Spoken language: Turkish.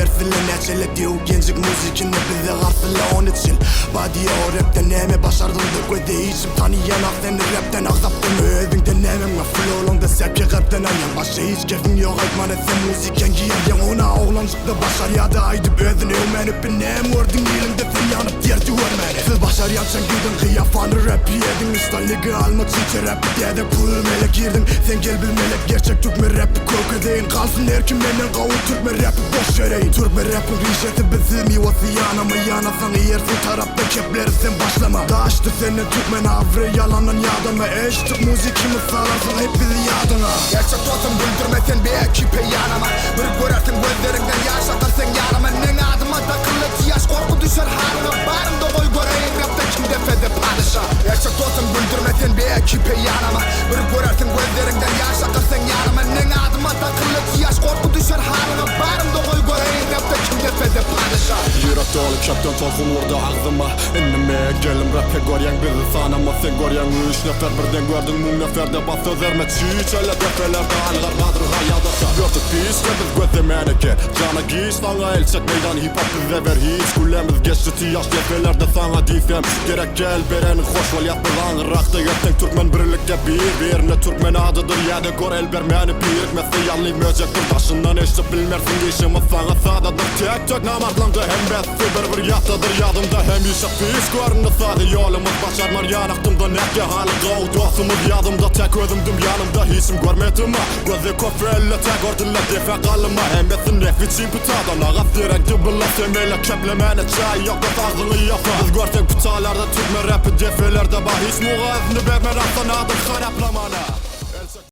Ersile neçele diyor gencik müzikini bize karşıla onun için Badiye o rapten neme başardın da koyde içim tanıyan ak seni rapten aksaptın Övün denemem ve flow'lunda sepki kalpten ayan Başa hiç kefim yok aytman etsem müzikken giyen Ona oğlancıkta başar ya da aydıp özünü ömenip benem Gördün elinde sen yanıp derdi görmeni Siz başaryansan gidin kıyafanı rap yedin Üstalligi almak için rapi dede pul melek girdin Sen gel bil melek gerçek Türkmen rapi koku deyin Kalsın erkin benden kavun Türkmen rapi boş vereyin Türkmen rapin rişeti bizim yuvası yanama Yanasan yersin tarafta kepleri sen başlama Daştı senin Türkmen avre yalanın yadama Eştik müzikimi salarsın hep bizi yadına Gerçek dostum güldürmesen bir ekipe yanama Bir görersin gözlerinden yaş akar sen yanama Ne adıma takılıp yaş korku düşer haline Barım da koy göreyim rapta kim defede padişah Gerçek dostum güldürmesen bir ekipe yanama Bir görersin gözlerinden yaş akar sen yanama Ne adıma takılıp yaş korku düşer haline Barım da koy göreyim rapta kim defede padişah Yürek dolu köpten torkum vurdu ağzıma Innime gelim rap'e göryen bizi sanama Sen göryen 3 nefer birden gördün mün neferde bas sözlerime çiğ öyle defelerde algar kadr hayadasa Gördük biz ve biz gözlemeneke Cana giy sana el çek meydan hip hop bize ver hiç Kullemiz geçti tiyaş defelerde sana diysem Gerek gel bereni hoş ol yap bir anırakta Yetten Türkmen birlikte bir Türkmen adıdır ya da gör el bermeni birik Mesle yanlıyım öcektir taşından eşit bilmersin işimiz sana sadadır Tek namarlandı hem besti bir yattadır yadımda Hem işe fiş görünü sade yolumuz başarmar yanaktımda Nekke hali doğu dostumuz yadımda Tek özümdüm yanımda hiçim görmedim ha Gözü kofelle tek orduyla defe kalıma Hem besin refiçin pıtadan ağız direnkti bılla Semeyle keplemene çay yok da ağzını yapa Biz görsek pıtalarda Türkmen rapi defelerde bah Hiç muğazını vermen aslan adım haraplamana